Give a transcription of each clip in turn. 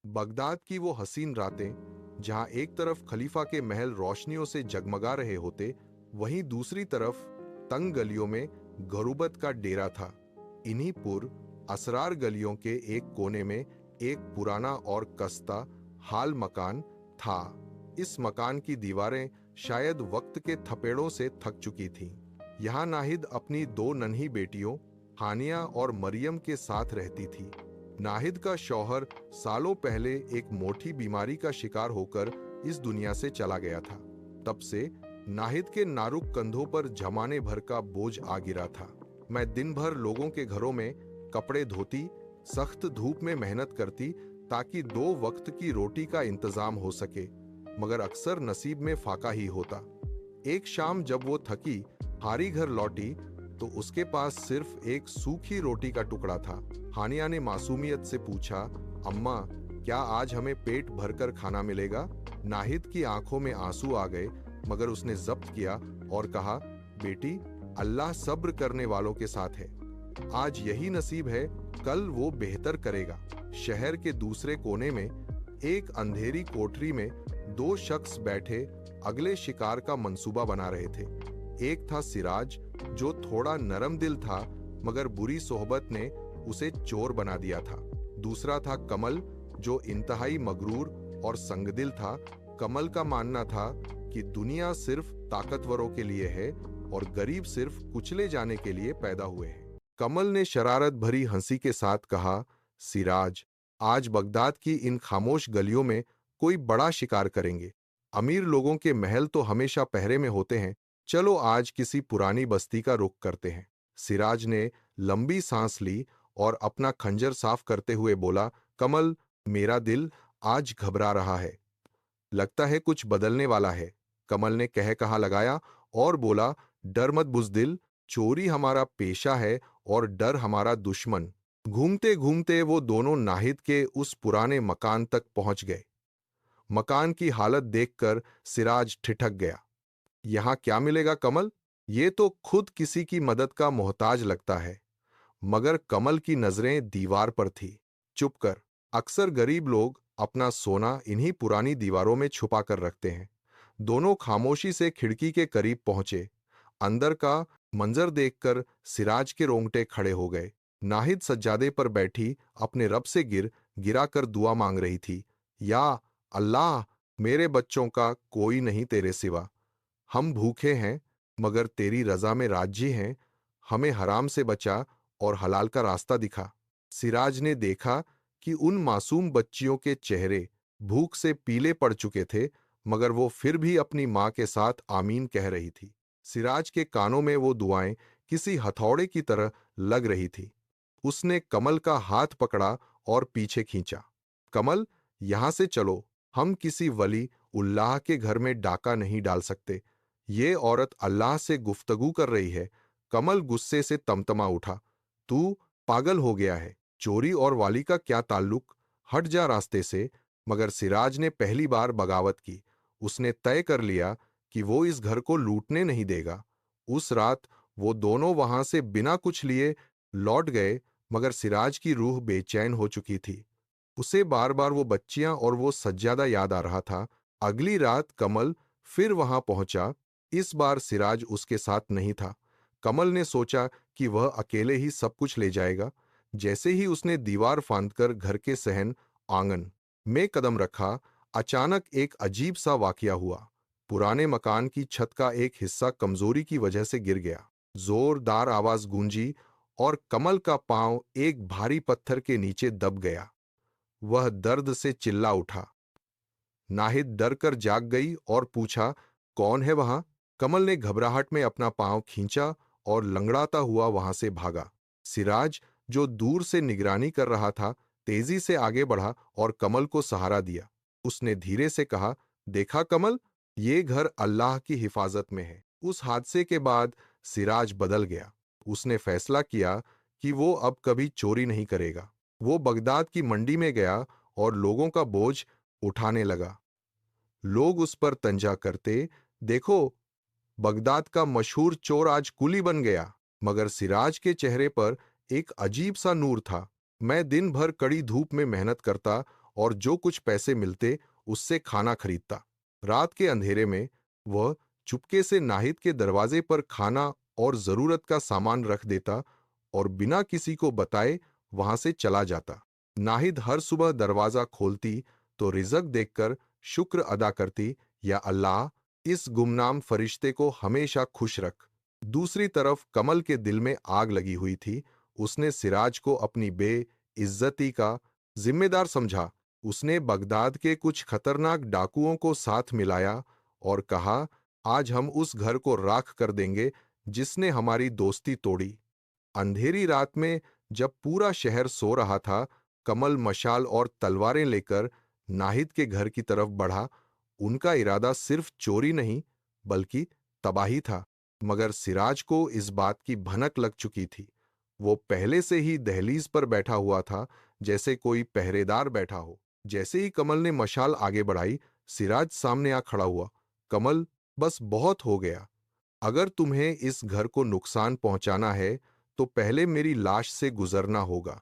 Baghdad की वो हसीन रातें जहां एक तरफ खलीफा के महल रोशनियों से जगमगा रहे होते, वहीं दूसरी तरफ तंग गलियों में गरूबत का डेरा था। इन्हीं पुर असरार गलियों के एक कोने में एक पुराना और कस्ता हाल मकान था। इस मकान की दीवारें शायद वक्त के थपेड़ों से थक चुकी थीं। यहाँ नाहिद अपनी दो नन्ही बेटियों हानिया और मरियम के साथ रहती थी। नाहिद का शौहर सालों पहले एक मोटी बीमारी का शिकार होकर इस दुनिया से चला गया था। तब से नाहिद के नाजुक कंधों पर जमाने भर का बोझ आ गिरा था। मैं दिन भर लोगों के घरों में कपड़े धोती, सख्त धूप में मेहनत करती ताकि 2 वक्त की रोटी का इंतजाम हो सके, मगर अक्सर नसीब में फाका ही होता। एक शाम जब वो थकी हारी घर लौटी तो उसके पास सिर्फ एक सूखी रोटी का टुकड़ा था। हानिया ने मासूमियत से पूछा, अम्मा, क्या आज हमें पेट भरकर खाना मिलेगा? नाहिद की आंखों में आंसू आ गए, मगर उसने जब्त किया और कहा, बेटी, अल्लाह सब्र करने वालों के साथ है। आज यही नसीब है, कल वो बेहतर करेगा। शहर के दूसरे कोने में एक अंधेरी कोठरी में 2 शख्स बैठे अगले शिकार का मंसूबा बना रहे थे। एक था सिराज, जो थोड़ा नरम दिल था, मगर बुरी सोहबत ने उसे चोर बना दिया था। दूसरा था कमल, जो इंतहाई मगरूर और संगदिल था। कमल का मानना था कि दुनिया सिर्फ ताकतवरों के लिए है और गरीब सिर्फ कुचले जाने के लिए पैदा हुए हैं। कमल ने शरारत भरी हंसी के साथ कहा, सिराज, आज बगदाद की इन खामोश गलियों में कोई बड़ा शिकार करेंगे। अमीर लोगों के महल तो हमेशा पहरे में होते हैं, चलो आज किसी पुरानी बस्ती का रुख करते हैं। सिराज ने लंबी सांस ली और अपना खंजर साफ करते हुए बोला, कमल, मेरा दिल आज घबरा रहा है। लगता है कुछ बदलने वाला है। कमल ने कह कहा लगाया और बोला, डर मत बुज़दिल, चोरी हमारा पेशा है और डर हमारा दुश्मन। घूमते घूमते वो दोनों नाहिद के उस पुराने मकान तक पहुंच गए। मकान की हालत देखकर सिराज ठिठक गया। यहां क्या मिलेगा कमल? ये तो खुद किसी की मदद का मोहताज लगता है। मगर कमल की नजरें दीवार पर थी। चुप कर, अक्सर गरीब लोग अपना सोना इन्हीं पुरानी दीवारों में छुपा कर रखते हैं। दोनों खामोशी से खिड़की के करीब पहुंचे। अंदर का मंजर देखकर सिराज के रोंगटे खड़े हो गए। नाहिद सज्जादे पर बैठी अपने रब से गिरा कर दुआ मांग रही थी। या अल्लाह, मेरे बच्चों का कोई नहीं तेरे सिवा। हम भूखे हैं, मगर तेरी रजा में राज्य हैं। हमें हराम से बचा और हलाल का रास्ता दिखा। सिराज ने देखा कि उन मासूम बच्चियों के चेहरे भूख से पीले पड़ चुके थे, मगर वो फिर भी अपनी मां के साथ आमीन कह रही थी। सिराज के कानों में वो दुआएं किसी हथौड़े की तरह लग रही थी। उसने कमल का हाथ पकड़ा और पीछे खींचा। कमल, यहां से चलो, हम किसी वली उल्लाह के घर में डाका नहीं डाल सकते। ये औरत अल्लाह से गुफ्तगू कर रही है। कमल गुस्से से तमतमा उठा, तू पागल हो गया है? चोरी और वाली का क्या ताल्लुक? हट जा रास्ते से। मगर सिराज ने पहली बार बगावत की। उसने तय कर लिया कि वो इस घर को लूटने नहीं देगा। उस रात वो दोनों वहां से बिना कुछ लिए लौट गए, मगर सिराज की रूह बेचैन हो चुकी थी। उसे बार बार वो बच्चियां और वो सज्जादा याद आ रहा था। अगली रात कमल फिर वहां पहुंचा। इस बार सिराज उसके साथ नहीं था। कमल ने सोचा कि वह अकेले ही सब कुछ ले जाएगा। जैसे ही उसने दीवार फांदकर घर के सहन आंगन में कदम रखा, अचानक एक अजीब सा वाकया हुआ। पुराने मकान की छत का एक हिस्सा कमजोरी की वजह से गिर गया। जोरदार आवाज गूंजी और कमल का पांव एक भारी पत्थर के नीचे दब गया। वह दर्द से चिल्ला उठा। नाहिद डर कर जाग गई और पूछा, कौन है वहां? कमल ने घबराहट में अपना पांव खींचा और लंगड़ाता हुआ वहां से भागा। सिराज, जो दूर से निगरानी कर रहा था, तेजी से आगे बढ़ा और कमल को सहारा दिया। उसने धीरे से कहा, देखा कमल, ये घर अल्लाह की हिफाजत में है। उस हादसे के बाद सिराज बदल गया। उसने फैसला किया कि वो अब कभी चोरी नहीं करेगा। वो बगदाद की मंडी में गया और लोगों का बोझ उठाने लगा। लोग उस पर तंजा करते, देखो, बगदाद का मशहूर चोर आज कुली बन गया। मगर सिराज के चेहरे पर एक अजीब सा नूर था। मैं दिन भर कड़ी धूप में मेहनत करता और जो कुछ पैसे मिलते उससे खाना खरीदता। रात के अंधेरे में वह चुपके से नाहिद के दरवाजे पर खाना और जरूरत का सामान रख देता और बिना किसी को बताए वहां से चला जाता। नाहिद हर सुबह दरवाजा खोलती तो रिज़्क देखकर शुक्र अदा करती, या अल्लाह, इस गुमनाम फरिश्ते को हमेशा खुश रख। दूसरी तरफ कमल के दिल में आग लगी हुई थी। उसने सिराज को अपनी बेइज्जती का जिम्मेदार समझा। उसने बगदाद के कुछ खतरनाक डाकुओं को साथ मिलाया और कहा, आज हम उस घर को राख कर देंगे जिसने हमारी दोस्ती तोड़ी। अंधेरी रात में जब पूरा शहर सो रहा था, कमल मशाल और तलवारें लेकर नाहिद के घर की तरफ बढ़ा। उनका इरादा सिर्फ चोरी नहीं बल्कि तबाही था, मगर सिराज को इस बात की भनक लग चुकी थी। वो पहले से ही दहलीज पर बैठा हुआ था, जैसे कोई पहरेदार बैठा हो। जैसे ही कमल ने मशाल आगे बढ़ाई, सिराज सामने आ खड़ा हुआ। कमल, बस बहुत हो गया। अगर तुम्हें इस घर को नुकसान पहुंचाना है तो पहले मेरी लाश से गुजरना होगा।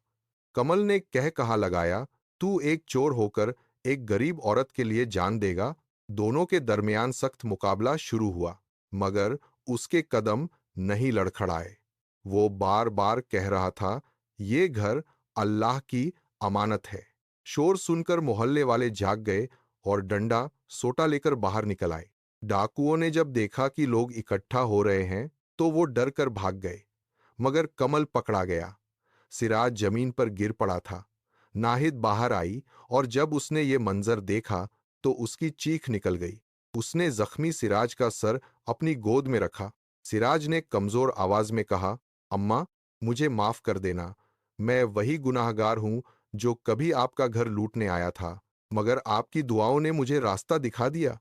कमल ने कह कहा लगाया, तू एक चोर होकर एक गरीब औरत के लिए जान देगा। दोनों के दरमियान सख्त मुकाबला शुरू हुआ, मगर उसके कदम नहीं लड़खड़ाए। वो बार बार कह रहा था, ये घर अल्लाह की अमानत है। शोर सुनकर मोहल्ले वाले जाग गए और डंडा सोटा लेकर बाहर निकल आए। डाकुओं ने जब देखा कि लोग इकट्ठा हो रहे हैं तो वो डर कर भाग गए, मगर कमल पकड़ा गया। सिराज जमीन पर गिर पड़ा था। नाहिद बाहर आई और जब उसने ये मंजर देखा तो उसकी चीख निकल गई। उसने जख्मी सिराज का सर अपनी गोद में रखा। सिराज ने कमजोर आवाज में कहा, अम्मा, मुझे माफ कर देना। मैं वही गुनाहगार हूं जो कभी आपका घर लूटने आया था, मगर आपकी दुआओं ने मुझे रास्ता दिखा दिया।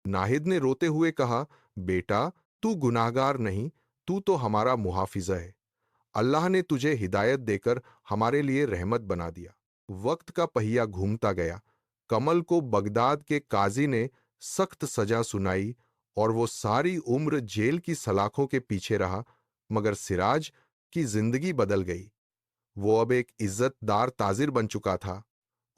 नाहिद ने रोते हुए कहा, बेटा, तू गुनाहगार नहीं, तू तो हमारा मुहाफिजा है। अल्लाह ने तुझे हिदायत देकर हमारे लिए रहमत बना दिया। वक्त का पहिया घूमता गया। कमल को बगदाद के काजी ने सख्त सजा सुनाई और वो सारी उम्र जेल की सलाखों के पीछे रहा, मगर सिराज की जिंदगी बदल गई। वो अब एक इज्जतदार ताजिर बन चुका था।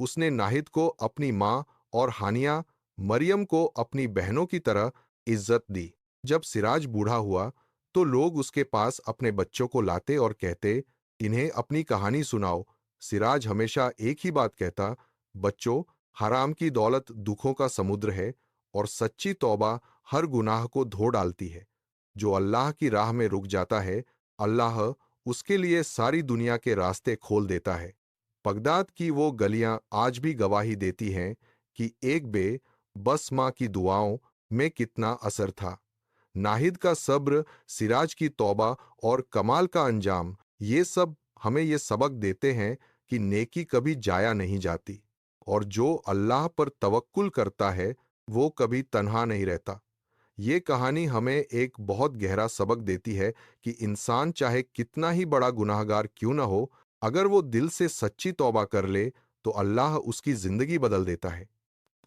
उसने नाहिद को अपनी माँ और हानिया मरियम को अपनी बहनों की तरह इज्जत दी। जब सिराज बूढ़ा हुआ तो लोग उसके पास अपने बच्चों को लाते और कहते, इन्हें अपनी कहानी सुनाओ। सिराज हमेशा एक ही बात कहता, बच्चों, हराम की दौलत दुखों का समुद्र है और सच्ची तौबा हर गुनाह को धो डालती है। जो अल्लाह की राह में रुक जाता है, अल्लाह उसके लिए सारी दुनिया के रास्ते खोल देता है। बगदाद की वो गलियां आज भी गवाही देती हैं कि एक बस माँ की दुआओं में कितना असर था। नाहिद का सब्र, सिराज की तौबा और कमाल का अंजाम, ये सब हमें ये सबक देते हैं कि नेकी कभी जाया नहीं जाती और जो अल्लाह पर तवक्कुल करता है वो कभी तन्हा नहीं रहता। ये कहानी हमें एक बहुत गहरा सबक देती है कि इंसान चाहे कितना ही बड़ा गुनाहगार क्यों ना हो, अगर वो दिल से सच्ची तौबा कर ले तो अल्लाह उसकी जिंदगी बदल देता है।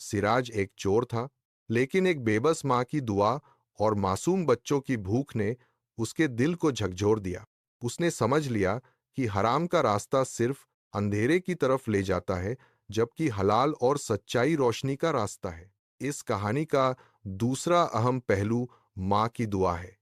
सिराज एक चोर था, लेकिन एक बेबस माँ की दुआ और मासूम बच्चों की भूख ने उसके दिल को झकझोर दिया। उसने समझ लिया कि हराम का रास्ता सिर्फ अंधेरे की तरफ ले जाता है, जबकि हलाल और सच्चाई रोशनी का रास्ता है। इस कहानी का दूसरा अहम पहलू माँ की दुआ है।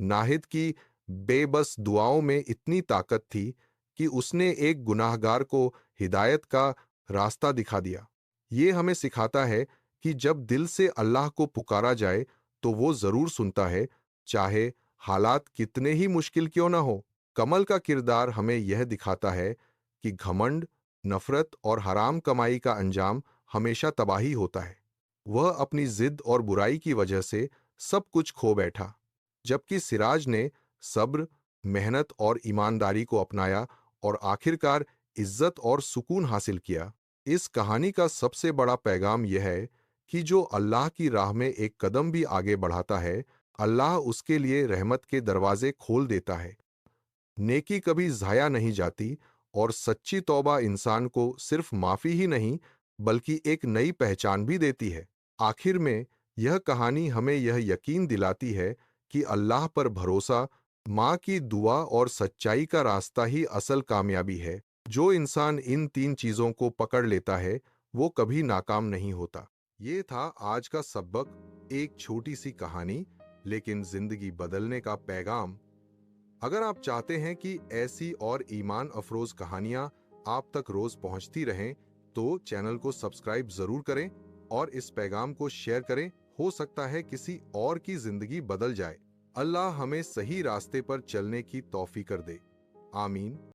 नाहिद की बेबस दुआओं में इतनी ताकत थी कि उसने एक गुनाहगार को हिदायत का रास्ता दिखा दिया। ये हमें सिखाता है कि जब दिल से अल्लाह को पुकारा जाए तो वो जरूर सुनता है, चाहे हालात कितने ही मुश्किल क्यों ना हो। कमल का किरदार हमें यह दिखाता है कि घमंड, नफरत और हराम कमाई का अंजाम हमेशा तबाही होता है। वह अपनी जिद और बुराई की वजह से सब कुछ खो बैठा, जबकि सिराज ने सब्र, मेहनत और ईमानदारी को अपनाया और आखिरकार इज्जत और सुकून हासिल किया। इस कहानी का सबसे बड़ा पैगाम यह है कि जो अल्लाह की राह में एक कदम भी आगे बढ़ाता है, अल्लाह उसके लिए रहमत के दरवाजे खोल देता है। नेकी कभी ज़ाया नहीं जाती और सच्ची तौबा इंसान को सिर्फ माफी ही नहीं बल्कि एक नई पहचान भी देती है। आखिर में यह कहानी हमें यह यकीन दिलाती है कि अल्लाह पर भरोसा, माँ की दुआ और सच्चाई का रास्ता ही असल कामयाबी है। जो इंसान इन तीन चीजों को पकड़ लेता है वो कभी नाकाम नहीं होता। ये था आज का सबक, एक छोटी सी कहानी लेकिन जिंदगी बदलने का पैगाम। अगर आप चाहते हैं कि ऐसी और ईमान अफरोज कहानियां आप तक रोज पहुंचती रहें, तो चैनल को सब्सक्राइब जरूर करें और इस पैगाम को शेयर करें। हो सकता है किसी और की जिंदगी बदल जाए। अल्लाह हमें सही रास्ते पर चलने की तौफीक कर दे। आमीन।